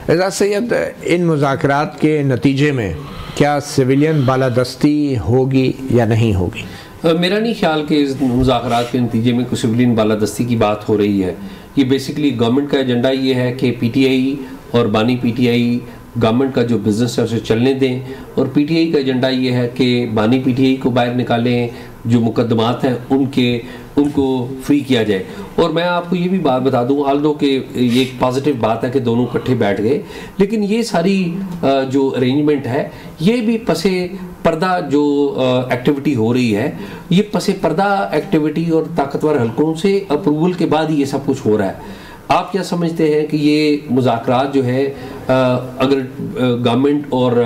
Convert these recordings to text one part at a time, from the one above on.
एजाज सैयद, इन मुज़ाकरात के नतीजे में क्या सिविलियन बालादस्ती होगी या नहीं होगी? मेरा नहीं ख्याल कि इस मुज़ाकरात के नतीजे में कोई सिविलियन बालादस्ती की बात हो रही है। ये बेसिकली गवर्नमेंट का एजेंडा ये है कि पीटीआई और बानी पीटीआई गवर्नमेंट का जो बिज़नेस है उसे चलने दें, और पीटीआई का एजेंडा ये है कि बानी पीटीआई को बाहर निकालें, जो मुकदमात हैं उनको फ्री किया जाए। और मैं आपको ये भी बात बता दूं, हाल दो कि ये एक पॉजिटिव बात है कि दोनों इकट्ठे बैठ गए, लेकिन ये सारी जो अरेंजमेंट है ये भी पसे पर्दा जो एक्टिविटी हो रही है, ये पसे पर्दा एक्टिविटी और ताकतवर हलकों से अप्रूवल के बाद ही ये सब कुछ हो रहा है। आप क्या समझते हैं कि ये मुज़ाकरात जो है अगर गवर्नमेंट और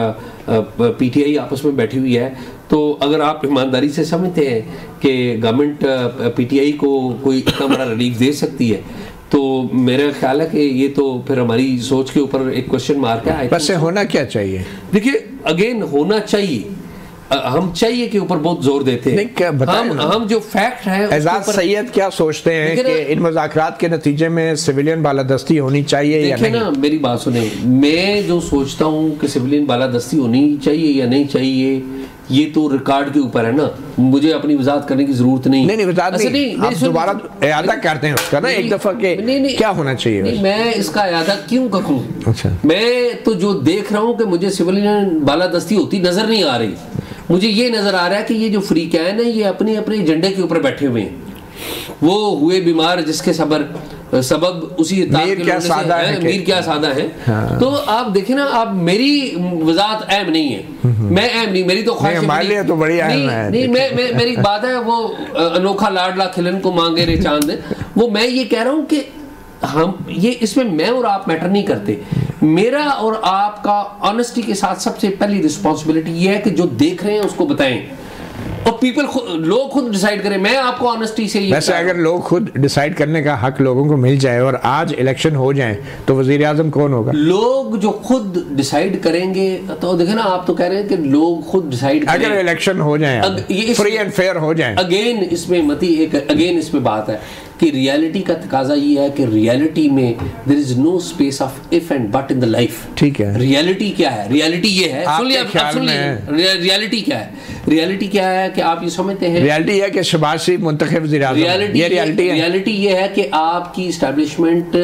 पीटीआई आपस में बैठी हुई है, तो अगर आप ईमानदारी से समझते हैं कि गवर्नमेंट पीटीआई को कोई इतना बड़ा रिलीफ दे सकती है, तो मेरा ख्याल है कि ये तो फिर हमारी सोच के ऊपर एक क्वेश्चन मार्क है। वैसे होना क्या चाहिए? देखिए, अगेन होना चाहिए, हम चाहिए के ऊपर बहुत जोर देते हैं। हम जो फैक्ट है एजाज सैयद क्या सोचते हैं कि इन मुज़ाकरात के नतीजे में सिविलियन बालादस्ती होनी चाहिए या नहीं? ना, मेरी बात सुने, मैं जो सोचता हूँ कि सिविलियन बालादस्ती होनी चाहिए या नहीं चाहिए, ये तो रिकॉर्ड के ऊपर है ना, मुझे अपनी वजाहत करने की जरूरत नहीं। नहीं वजाहत नहीं, आप दोबारा इयादा करते हैं उसका ना एक दफा के क्या होना चाहिए? नहीं, मैं इसका इयादा क्यों करूं? अच्छा, मैं तो जो देख रहा हूं कि मुझे सिविलियन बालादस्ती होती नजर नहीं आ रही। मुझे ये नजर आ रहा है कि ये जो फ्री कैन है ये अपने अपने एजेंडे के ऊपर बैठे हुए हैं। वो हुए बीमार जिसके सबब उसी मीर क्या सादा है। हाँ। तो आप देखें ना, आप मेरी वजाहत अहम नहीं है, मैं अहम नहीं, मेरी तो ख्वाहिश है तो बड़ी अहम है। नहीं, मैं मेरी बात है वो अनोखा लाडला खिलन को मांगे रे चांद, वो मैं ये कह रहा हूँ कि हम ये इसमें मैं और आप मैटर नहीं करते। मेरा और आपका ऑनेस्टी के साथ सबसे पहली रिस्पॉन्सिबिलिटी ये है कि जो देख रहे हैं उसको बताएं, और लोग खुद डिसाइड करें। मैं आपको ऑनेस्टी से वैसे अगर लोग खुद डिसाइड करने का हक लोगों को मिल जाए और आज इलेक्शन हो जाए तो वजीर आजम कौन होगा? लोग जो खुद डिसाइड करेंगे, तो देखे ना, आप तो कह रहे हैं कि लोग खुद डिसाइड करें। अगर इलेक्शन हो जाए, फ्री एंड फेयर हो जाए, अगेन इसमें बात है कि रियलिटी का तकाजा ये है कि रियलिटी में there is no space of if and but in the life. ठीक है, रियलिटी क्या है? रियलिटी ये है, रियलिटी क्या है? रियलिटी क्या है कि आप ये समझते हैं, रियलिटी है कि शहबाज शरीफ मुंतखब वज़ीर आज़म, ये रियलिटी है। रियलिटी ये है कि आपकी इस्टेब्लिशमेंट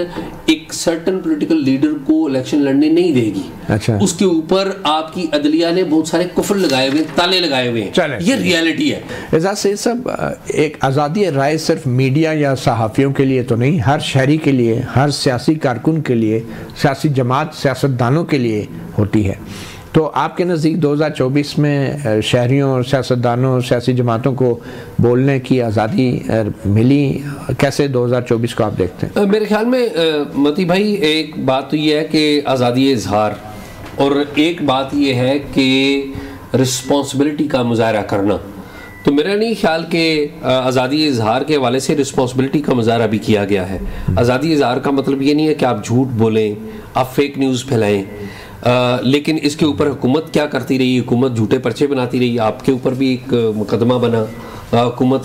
एक सर्टन पॉलिटिकल लीडर को इलेक्शन लड़ने नहीं देगी। अच्छा, उसके ऊपर आपकी अदलिया ने बहुत सारे कुफर लगाए हुए, ताले लगाए हुए हैं। ये रियलिटी है। एजाज सैयद साहब, एक आज़ादी राय सिर्फ मीडिया या सहाफ़ियों के लिए तो नहीं, हर शहरी के लिए, हर सियासी कारकुन के लिए, सियासी जमात, सियासतदानों के लिए होती है। तो आपके नज़दीक 2024 में शहरियों और सियासतदानों, सियासी जमातों को बोलने की आज़ादी मिली? कैसे 2024 को आप देखते हैं? मेरे ख्याल में मती भाई, एक बात तो ये है कि आज़ादी इजहार, और एक बात ये है कि रिस्पॉन्सिबिलिटी का मुजाहरा करना। तो मेरा नहीं ख्याल कि आज़ादी इजहार के हवाले से रिस्पॉन्सिबिलिटी का मुजाहरा भी किया गया है। आज़ादी इजहार का मतलब ये नहीं है कि आप झूठ बोलें, आप फेक न्यूज़ फैलाएं, लेकिन इसके ऊपर हुकूमत क्या करती रही? हुकूमत झूठे पर्चे बनाती रही, आपके ऊपर भी एक मुकदमा बना, हुकूमत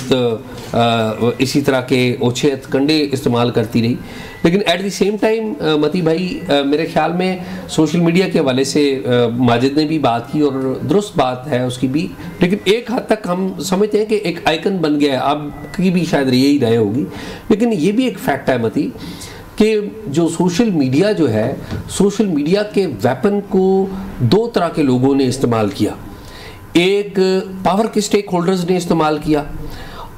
इसी तरह के ओछे कंडे इस्तेमाल करती रही। लेकिन एट द सेम टाइम मती भाई, मेरे ख्याल में सोशल मीडिया के हवाले से माजिद ने भी बात की, और दुरुस्त बात है उसकी भी, लेकिन एक हद तक हम समझते हैं कि एक आइकन बन गया है। आपकी भी शायद यही राय होगी, लेकिन ये भी एक फैक्ट है मती कि जो सोशल मीडिया जो है, सोशल मीडिया के वेपन को दो तरह के लोगों ने इस्तेमाल किया। एक पावर के स्टेक होल्डर्स ने इस्तेमाल किया,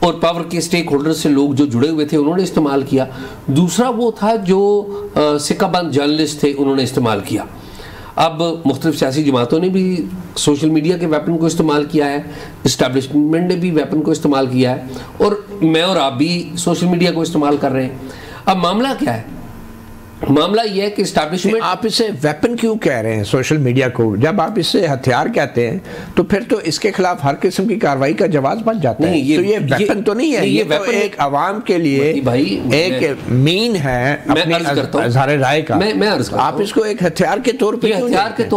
और पावर के स्टेक होल्डर्स से लोग जो जुड़े हुए थे उन्होंने इस्तेमाल किया। दूसरा वो था जो सिक्काबंद जर्नलिस्ट थे, उन्होंने इस्तेमाल किया। अब मुख्तलिफ सियासी जमातों ने भी सोशल मीडिया के वेपन को इस्तेमाल किया है, इस्टेब्लिशमेंट ने भी वेपन को इस्तेमाल किया है, और मैं और आप भी सोशल मीडिया को इस्तेमाल कर रहे हैं। अब मामला क्या है? मामला यह है कि एस्टैब्लिशमेंट, आप इसे वेपन क्यों कह रहे हैं सोशल मीडिया को? जब आप इसे हथियार कहते हैं तो फिर तो इसके खिलाफ हर किस्म की कार्रवाई का जवाब बन जाता है। तो ये वेपन तो नहीं है, ये वेपन एक आवाम के लिए एक मीन है अपनी इज़हार राय का। आप इसको एक हथियार के तौर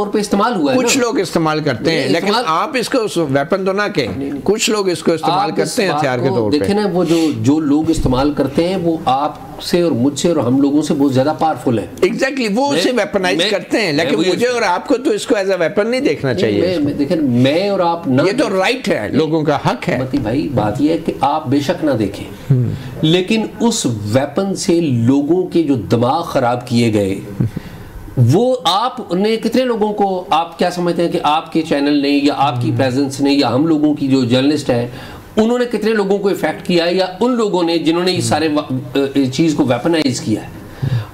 पे इस्तेमाल हुआ है। कुछ लोग इस्तेमाल करते हैं, लेकिन आप इसको वेपन तो ना कहें। कुछ लोग इसको इस्तेमाल करते हैं हथियार के तौर पे। देखें ना, वो जो लोग इस्तेमाल करते हैं वो आपसे और मुझसे और हम लोगों से बहुत ज्यादा पावरफुल है। एग्जैक्टली, वो उसे वेपनाइज करते हैं, लेकिन मुझे और आपको तो इसको एज अ वेपन नहीं देखना चाहिए। देखिए मैं और आप ना, ये तो राइट है, लोगों का हक है। मती भाई बात ये है कि आप बेशक ना देखें, लेकिन उस वेपन से लोगों के जो दिमाग खराब किए गए, वो आपने कितने लोगों को, आप क्या समझते हैं कि आपके चैनल ने या आपकी प्रेजेंस ने या हम लोगों की जो जर्नलिस्ट है उन्होंने कितने लोगों को इफेक्ट किया है, या उन लोगों ने जिन्होंने इस सारे चीज को वेपनाइज किया है।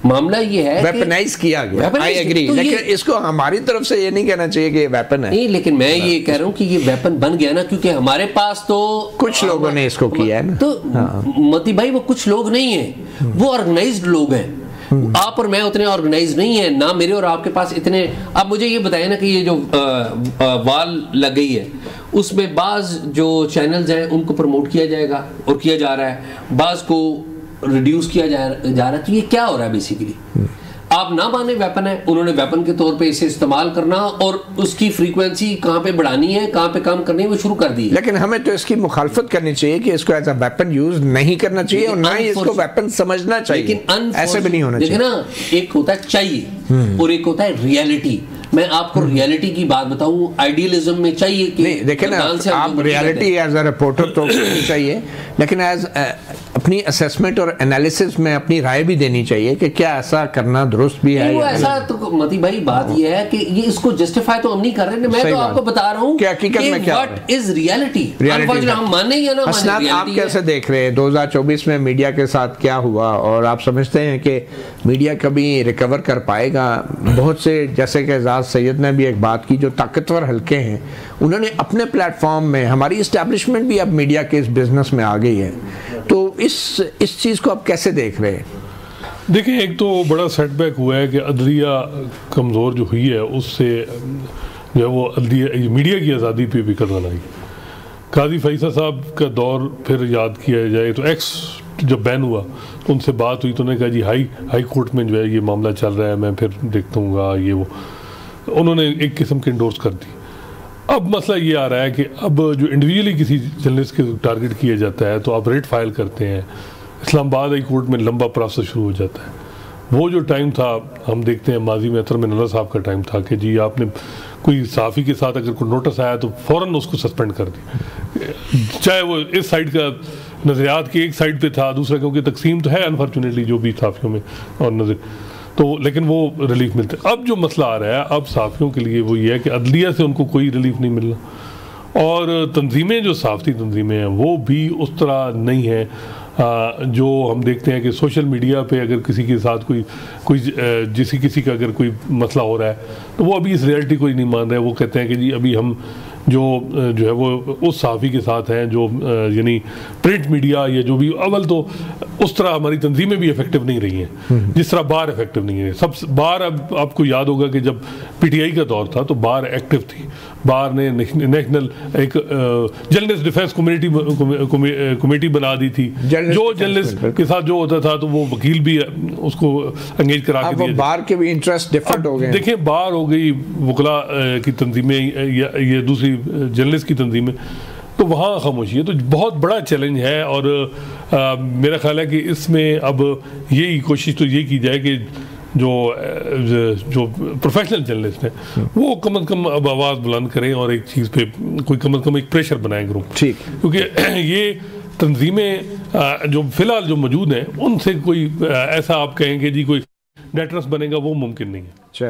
मामला ये है वेपनाइज किया गया, आई एग्री, तो लेकिन इसको हमारी तरफ से ये नहीं कहना चाहिए कि ये वेपन है। नहीं, लेकिन मैं ये कह रहा हूँ कि ये वेपन बन गया ना, क्योंकि हमारे पास तो कुछ लोगों ने इसको किया है ना। तो मती भाई वो कुछ लोग नहीं है, वो ऑर्गेनाइज्ड लोग हैं। आप और मैं उतने ऑर्गेनाइज नहीं है ना, मेरे और आपके पास इतने। अब मुझे ये बताया ना कि ये जो वाल लग गई है उसमें बाज जो चैनल्स हैं उनको प्रमोट किया जाएगा और किया जा रहा है, बाज को रिड्यूस किया जा रहा है। तो ये क्या हो रहा है बेसिकली? आप ना माने वेपन है, उन्होंने वेपन के तौर पे इसे इस्तेमाल करना और उसकी फ्रीक्वेंसी कहाँ पे बढ़ानी है, कहाँ पे कम करनी है, वो शुरू कर दी। लेकिन हमें तो इसकी मुखालफत करनी चाहिए कि इसको एज अ वेपन यूज नहीं करना चाहिए और ना ही इसको वेपन समझना चाहिए। लेकिन ऐसे भी नहीं होना चाहिए। देखिए ना, एक होता है चाहिए और एक होता है रियलिटी। मैं आपको रियलिटी की बात बताऊं, आइडियलिज्म में चाहिए कि नहीं, देखिए ना, आप रियलिटी एज अ रिपोर्टर तो चाहिए, लेकिन एज अपनी असेसमेंट और एनालिसिस में अपनी राय भी देनी चाहिए कि क्या ऐसा करना दुरुस्त भी है। वो ऐसा तो मती भाई बात ये है कि ये इसको जस्टिफाई तो हम नहीं कर रहे, मैं तो आपको बता रहा हूँ कि हकीकत में क्या व्हाट इज रियलिटी। हम माने या ना माने, आप कैसे देख रहे हैं 2024 में मीडिया के साथ क्या हुआ, और आप समझते हैं कि मीडिया कभी रिकवर कर पाएगा? बहुत से, जैसे कि एजाज सैयद ने भी एक बात की, जो ताकतवर हल्के हैं उन्होंने अपने प्लेटफॉर्म में, हमारी इस्टेब्लिशमेंट भी अब मीडिया के इस बिजनेस में आ गई है, तो इस चीज़ को आप कैसे देख रहे हैं? देखिए, एक तो बड़ा सेटबैक हुआ है कि अदलिया कमज़ोर जो हुई है, उससे जो है वो अदलिया मीडिया की आज़ादी पे भी कदर आई। काजी फैसल साहब का दौर फिर याद किया जाए तो एक्स जब बैन हुआ तो उनसे बात हुई तो उन्होंने कहा जी हाई कोर्ट में जो है ये मामला चल रहा है, मैं फिर देखता हूँ ये वो, उन्होंने एक किस्म की इंडोर्स कर दी। अब मसला ये आ रहा है कि अब जो इंडिविजुअली किसी जर्नलिस्ट के टारगेट किया जाता है तो आप रेट फाइल करते हैं, इस्लामाबाद हाई कोर्ट में लंबा प्रोसेस शुरू हो जाता है। वो जो टाइम था, हम देखते हैं माजी में अतर मिनल्ला साहब का टाइम था कि जी आपने कोई सहाफ़ी के साथ अगर कोई नोटिस आया तो फ़ौरन उसको सस्पेंड कर दी, चाहे वो इस साइड का नज़रियात की एक साइड पे था, दूसरा क्योंकि तकसीम तो है अनफॉर्चुनेटली जो भी सहाफ़ियों में और नज़र तो, लेकिन वो रिलीफ मिलते। अब जो मसला आ रहा है अब सहाफ़ियों के लिए वो ये है कि अदलिया से उनको कोई रिलीफ नहीं मिलना, और तंजीमें जो सहाफ़ती तंजीमें हैं वो भी उस तरह नहीं है जो हम देखते हैं कि सोशल मीडिया पे अगर किसी के साथ कोई किसी का अगर कोई मसला हो रहा है तो वो अभी इस रियलिटी को ही नहीं मान रहे। वो कहते हैं कि जी अभी हम जो है वो उस सहाफ़ी के साथ हैं जो यानी प्रिंट मीडिया या जो भी, अव्वल तो उस तरह हमारी तंजीमें भी इफेक्टिव नहीं रही हैं जिस तरह बार इफेक्टिव नहीं है। सब बार, अब आपको याद होगा कि जब पीटीआई का दौर था तो बार एक्टिव थी, बार ने नेशनल एक जर्नलिस्ट डिफेंस कमेटी बना दी थी, जो जर्नलिस्ट के साथ जो होता था तो वो वकील भी उसको एंगेज करा के दिया। बार के भी इंटरेस्ट डिफरेंट हो गए। देखिए, बार हो गई वकला की तंजीमें, ये दूसरी जर्नलिस्ट की तंजीमें, तो वहाँ खामोशी है। तो बहुत बड़ा चैलेंज है, और मेरा ख्याल है कि इसमें अब यही कोशिश तो ये की जाए कि जो प्रोफेशनल जर्नलिस्ट हैं वो कम से कम अब आवाज़ बुलंद करें और एक चीज़ पे कोई कम से कम एक प्रेशर बनाएं ग्रुप, ठीक, क्योंकि ये तंजीमें जो फ़िलहाल जो मौजूद हैं उनसे कोई ऐसा आप कहेंगे जी कोई डेटर्स बनेगा, वो मुमकिन नहीं है।